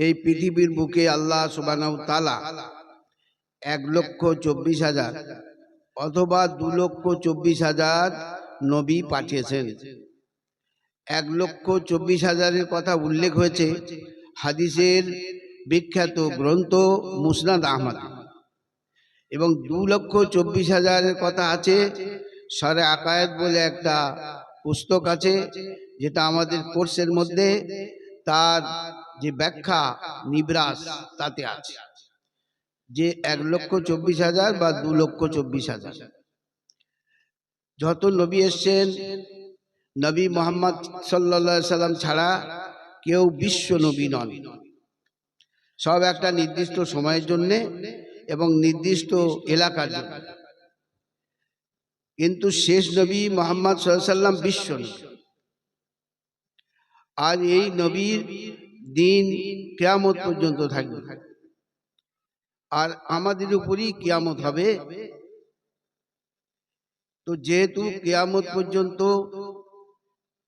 এই পৃথিবীর বুকে আল্লাহ সুবহানাহু তাআলা 1,24,000 অথবা 2,24,000 নবী পাঠিয়েছেন। 1,24,000-এর কথা উল্লেখ হয়েছে হাদিসের বিখ্যাত গ্রন্থ মুসনাদ আহমদ, এবং 2,24,000-এর কথা আছে শরে আকায়েদ বলে একটা পুস্তক আছে, যেটা আমাদের কোর্সের মধ্যে তার যে ব্যাখ্যা নিবরাস তাতে আছে যে 1,24,000 বা 2,24,000 যত নবী এসছেন, নবী মুহাম্মদ সাল্লাল্লাহু আলাইহি সাল্লাম ছাড়া কেউ বিশ্ব নবী নন। সব একটা নির্দিষ্ট সময়ের জন্য এবং নির্দিষ্ট এলাকার জন্য, কিন্তু শেষ নবী মুহাম্মদ সাল্লাল্লাহু আলাইহি সাল্লাম বিশ্ব নবী। আর এই নবীর দিন কিয়ামত পর্যন্ত থাকবে, আর আমাদের উপরই কিয়ামত হবে। তো যেহেতু কিয়ামত পর্যন্ত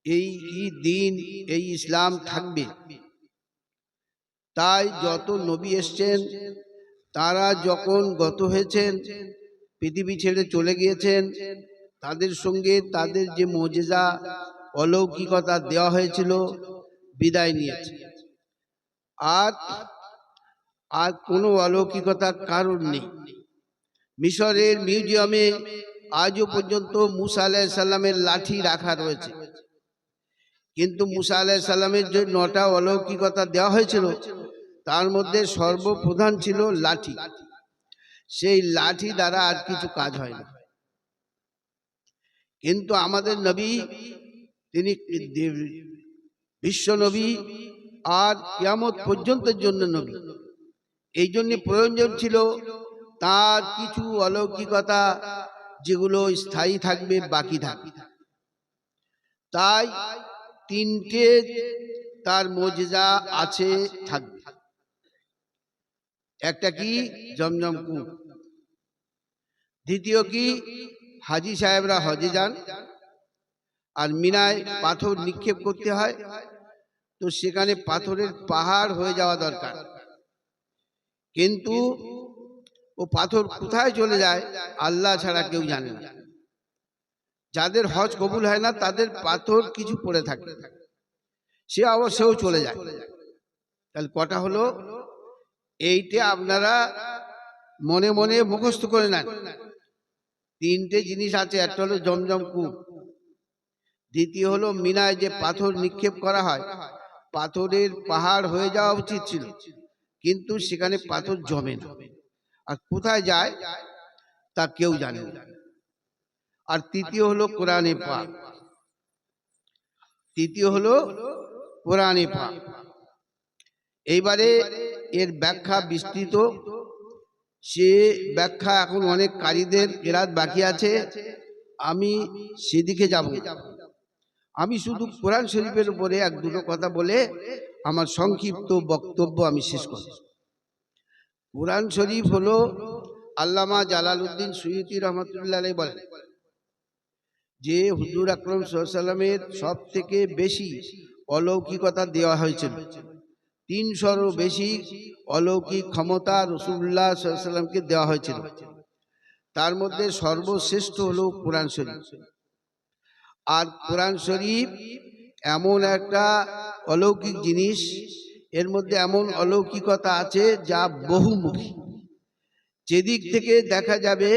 এই দিন, এই ইসলাম থাকবে, তাই যত নবী এসছেন তারা যখন গত হয়েছেন, পৃথিবী ছেড়ে চলে গিয়েছেন, তাদের সঙ্গে তাদের যে মুজিজা অলৌকিকতা দেওয়া হয়েছিল বিদায় নিয়েছে। আর কোনো অলৌকিকতার কারণ নেই। মিশরের মিউজিয়ামে আজও পর্যন্ত মুসা আলাইহিস সালামের লাঠি রাখা রয়েছে, কিন্তু মুসা আলাইহিস সালামের যে 9টা অলৌকিকতা দেওয়া হয়েছিল তার মধ্যে সর্বপ্রধান ছিল লাঠি। সেই লাঠি দ্বারা আর কিছু কাজ হয় না। কিন্তু আমাদের নবী, তিনি বিশ্ব নবী আর কিয়ামত পর্যন্তের জন্য নবী। এই জন্য প্রয়োজন ছিল তার কিছু অলৌকিকতা যেগুলো স্থায়ী থাকবে, বাকি থাকবে। তাই 3টে তার মুজিজা আছে, থাকবে। একটা কি? জমজম কূপ। দ্বিতীয় কি? হাজী সাহেবরা হজে যান আর মিনায় পাথর নিক্ষেপ করতে হয়, তো সেখানে পাথরের পাহাড় হয়ে যাওয়া দরকার, কিন্তু ও পাথর কোথায় চলে যায় আল্লাহ ছাড়া কেউ জানে না। যাদের হজ কবুল হয় না তাদের পাথর কিছু পড়ে থাকে, সে অবশ্যই চলে যায়। তাহলে কটা হলো? এইটা আপনারা মনে মনে মুখস্থ করে নেন। 3টে জিনিস আছে। একটা হলো জমজম কূপ, দ্বিতীয় হলো মিনায় যে পাথর নিক্ষেপ করা হয়, পাথরের পাহাড় হয়ে যাওয়া উচিত ছিল, কিন্তু সেখানে পাথর জমে না। আর কোথায় যায় তা কেউ জানে না। আর তৃতীয় হলো কোরআনে পাক। তৃতীয় হলো কোরআনে পাক। এইবারে এর ব্যাখ্যা বিস্তৃত, সে ব্যাখ্যা এখন অনেক কারীদের কেরাত বাকি আছে, আমি সেদিকে যাব। আমি শুধু কোরআন শরীফের উপরে 1-2টো কথা বলে আমার সংক্ষিপ্ত বক্তব্য আমি শেষ করব। কোরআন শরীফ হলো, আল্লামা জালালউদ্দিন সুয়ুতী রহমাতুল্লাহ আলাইহি বলেন যে হুজুর আকরাম সাল্লাল্লাহু আলাইহি ওয়াসাল্লামের সব থেকে বেশি অলৌকিকতা দেওয়া হয়েছিল। 300-রও বেশি অলৌকিক ক্ষমতা রাসূলুল্লাহ সাল্লাল্লাহু আলাইহি ওয়াসাল্লামকে দেওয়া হয়েছিল। তার মধ্যে সর্বশ্রেষ্ঠ হলো কোরআন শরীফ। আর কোরআন শরীফ এমন একটা অলৌকিক জিনিস, এর মধ্যে এমন অলৌকিকতা আছে যা বহুমুখী। যেদিক থেকে দেখা যাবে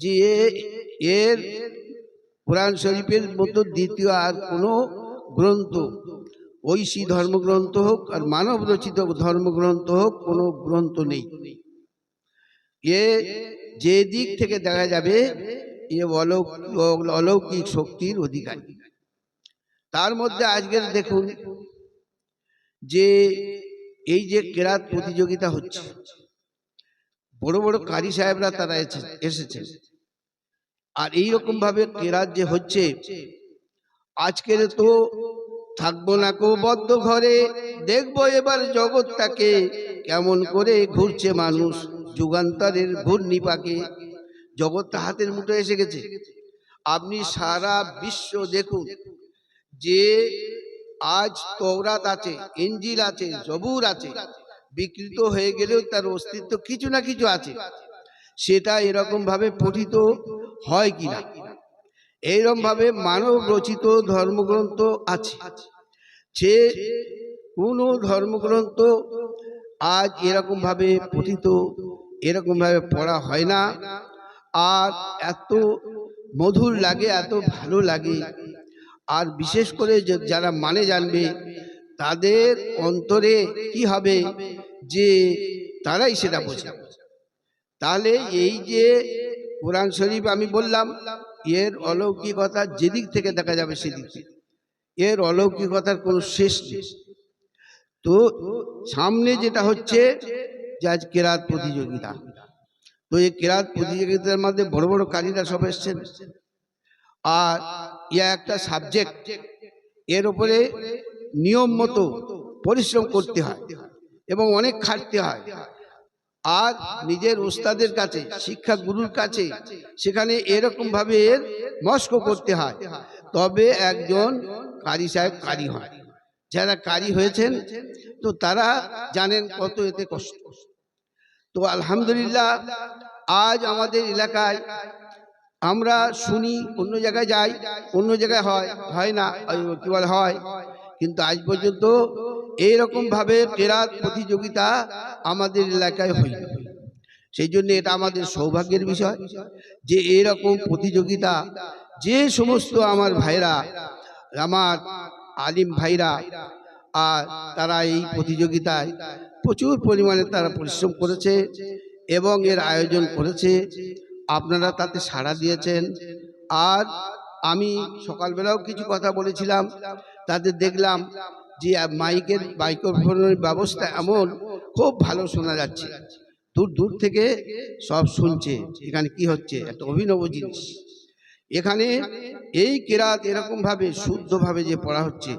যে এর কোরআন শরীফের মতো দ্বিতীয় আর কোনো গ্রন্থ, ঐশী ধর্মগ্রন্থ হোক আর মানব রচিত ধর্মগ্রন্থ হোক, কোনো গ্রন্থ নেই। এ যে দিক থেকে দেখা যাবে এ অলৌকিক শক্তির অধিকারী। তার মধ্যে আজকের দেখুন যে এই যে কেরাত প্রতিযোগিতা হচ্ছে, বড় বড় কারি সাহেবরা তারা এসেছেন, আর এইরকম ভাবে কেরাত যে হচ্ছে, আজকের তো থাকবো না কো বদ্ধ ঘরে, দেখবো এবার জগৎটাকে কেমন করে ঘুরছে মানুষ যুগান্তরের ঘূর্ণিপাকে। জগৎটা হাতের মুঠোয় এসে গেছে। আপনি সারা বিশ্ব দেখুন যে আজ তওরাত আছে, ইনজিল আছে, জবুর আছে, বিকৃত হয়ে গেলেও তার অস্তিত্ব কিছু না কিছু আছে, সেটা এরকম ভাবে পঠিত হয় কিনা। এইরকম ভাবে মানব রচিত ধর্মগ্রন্থ আছে, সে কোন ধর্মগ্রন্থ আজ এরকম ভাবে পঠিত, এরকম ভাবে পড়া হয় না। আর এত মধুর লাগে, এত ভালো লাগে। আর বিশেষ করে যারা মানে জানবে তাদের অন্তরে কি হবে, যে তারাই সেটা বোঝে। তাহলে এই যে কোরআন শরীফ আমি বললাম, এর অলৌকিকতা যেদিক থেকে দেখা যাবে সেদিক থেকে, এর অলৌকিকতার কোনো শেষ নেই। তো সামনে যেটা হচ্ছে যে আজ কেরাত প্রতিযোগিতা, তো এই কেরাত প্রতিযোগিতার মধ্যে বড় বড় কারীরা সব এসছেন। আর ইয়া একটা সাবজেক্ট, এর উপরে নিয়ম মতো পরিশ্রম করতে হয় এবং অনেক খাটতে হয়। আর নিজের ওস্তাদের কাছে, শিক্ষা গুরুর কাছে সেখানে এরকম ভাবে মস্ক করতে হয়, তবে একজন কারি সাহেব কারি হয়। যারা কারি হয়েছেন তো তারা জানেন কত এতে কষ্ট। তো আলহামদুলিল্লাহ, আজ আমাদের এলাকায় আমরা শুনি, অন্য জায়গায় যাই, অন্য জায়গায় হয় না, কি বলে হয়, কিন্তু আজ পর্যন্ত এইরকম ভাবে কেরাত প্রতিযোগিতা আমাদের এলাকায় হয়নি। সেই জন্য এটা আমাদের সৌভাগ্যের বিষয় যে এরকম প্রতিযোগিতা, যে সমস্ত আমার ভাইরা, আমার আলিম ভাইরা, আর তারা এই প্রতিযোগিতায় প্রচুর পরিমাণে তারা পরিশ্রম করেছে এবং এর আয়োজন করেছে। আপনারা তাতে সাড়া দিয়েছেন। আর আমি সকালবেলাও কিছু কথা বলেছিলাম, তাদের দেখলাম যে মাইক্রোফোনের ব্যবস্থা এমন খুব ভালো শোনা যাচ্ছে, দূর দূর থেকে সব শুনছে এখানে কি হচ্ছে, একটা অভিনব জিনিস। এখানে এই কেরাত এরকম ভাবে শুদ্ধভাবে যে পড়া হচ্ছে,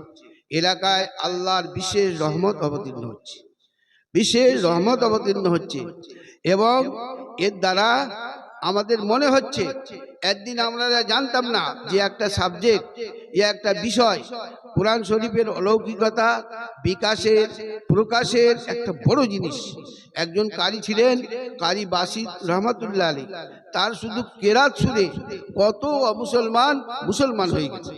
এলাকায় আল্লাহর বিশেষ রহমত অবতীর্ণ হচ্ছে, বিশেষ রহমত অবতীর্ণ হচ্ছে। এবং এর দ্বারা আমাদের মনে হচ্ছে, একদিন আমরা জানতাম না যে একটা সাবজেক্ট, একটা বিষয়, কোরআন শরীফের অলৌকিকতা বিকাশের প্রকাশের একটা বড় জিনিস। একজন কারি ছিলেন, কারি বাসিত রহমতুল্লাহ আলী, তার শুধু কেরাত শুনে কত মুসলমান হয়ে গেছে।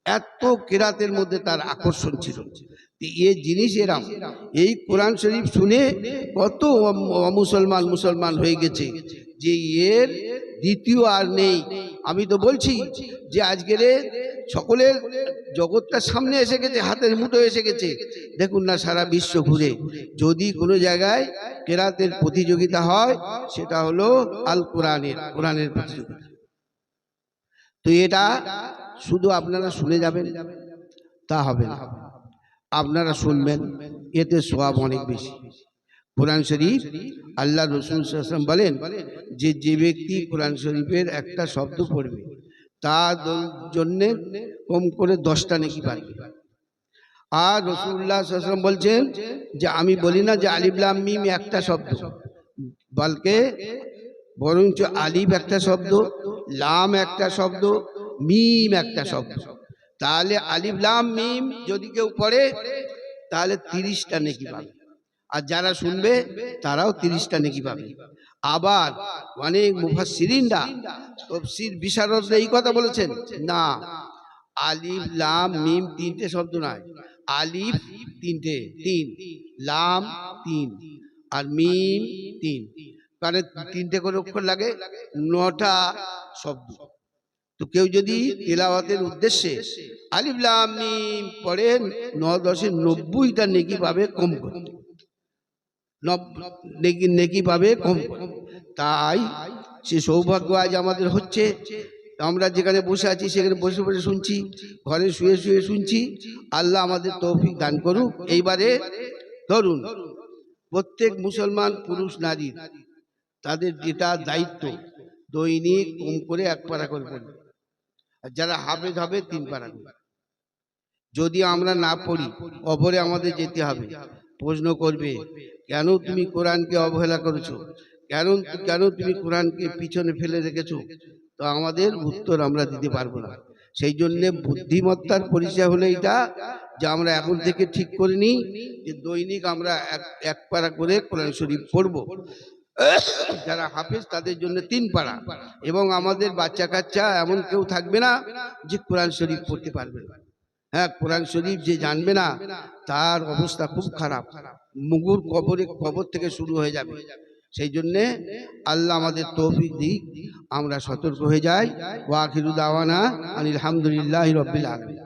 এত কেরাতের মধ্যে তার আকর্ষণ ছিল। এই জিনিস এরাম, এই কোরআন শরীফ শুনে কত মুসলমান হয়ে গেছে, যে এর দ্বিতীয় আর নেই। আমি তো বলছি যে আজকের সকলের জগৎটা সামনে এসে গেছে, হাতের মুঠো এসে গেছে। দেখুন না, সারা বিশ্ব ঘুরে যদি কোনো জায়গায় কেরাতের প্রতিযোগিতা হয়, সেটা হলো আল কোরআনের প্রতিযোগিতা। তো এটা শুধু আপনারা শুনে যাবেন তা হবে না, আপনারা শুনবেন, এতে সওয়াব অনেক বেশি। কোরআন শরীফ, আল্লাহ রাসূল সাল্লাল্লাহু আলাইহি ওয়াসাল্লাম বলেন যে যে ব্যক্তি কোরআন শরীফের একটা শব্দ পড়বে, তার জন্য কম করে 10টা নেকি পাবে। আর রাসূলুল্লাহ সাল্লাল্লাহু আলাইহি ওয়াসাল্লাম বলছেন যে আমি বলি না যে আলিফ লাম মিম একটা শব্দ, বলকে বরঞ্চ আলিফ একটা শব্দ, লাম একটা শব্দ, মিম একটা শব্দ। তাহলে আলিফ লাম মিম যদি কেউ পড়ে তাহলে 30টা নেকি পাবে, আর যারা শুনবে তারাও 30টা নেকি পাবে। আবার অনেক মুফাসসিরিনরা, তাফসীর বিশারদরা এই কথা বলেছেন, না, আলিফ লাম মিম 3টে শব্দ নয়, আলিফ 3টে, 3, লাম 3 আর মিম 3, মানে 3টে করে অক্ষর লাগে, 9টা শব্দ। তো কেউ যদি তিলাওয়াতের উদ্দেশ্যে আলিফ লাম মিম পড়ে 9×10 90টা নেকি পাবে কম করে, নেকি পাবে কম করে। তাই সে সৌভাগ্য আজ আমাদের হচ্ছে। আমরা যেখানে বসে আছি সেখানে বসে বসে শুনছি, ঘরে শুয়ে শুয়ে শুনছি। আল্লাহ আমাদের তৌফিক দান করুক। এইবারে ধরুন, প্রত্যেক মুসলমান পুরুষ নারী তাদের যেটা দায়িত্ব, দৈনিক কম করে 1 পারা করে পড়বে, আর যারা হাফেজ হবে 3 পারা করে। যদি আমরা না পড়ি, কবরে আমাদের যেতে হবে, প্রশ্ন করবে কেন তুমি কোরআনকে অবহেলা করেছো, কেন তুমি কোরআনকে পিছনে ফেলে রেখেছো। তো আমাদের উত্তর আমরা দিতে পারবো না। সেই জন্য বুদ্ধিমত্তার পরিচয় হলো এটা, যে আমরা এখন থেকে ঠিক করে নিই যে দৈনিক আমরা এক পারা করে কোরআন শরীফ পড়ব। যারা হাফেজ তাদের জন্য 3 পারা, এবং আমাদের বাচ্চা কাচ্চা এমন কেউ থাকবে না যে কোরআন শরীফ পড়তে পারবে না। হ্যাঁ, কোরআন শরীফ যে জানবে না তার অবস্থা খুব খারাপ, মুগুর কবর থেকে শুরু হয়ে যাবে। সেই জন্যে আল্লাহ আমাদের তৌফিক দিক, আমরা সতর্ক হয়ে যাই। ওয়া আখিরু দাওয়ানা আনিল হামদুলিল্লাহি রাব্বিল আলামিন।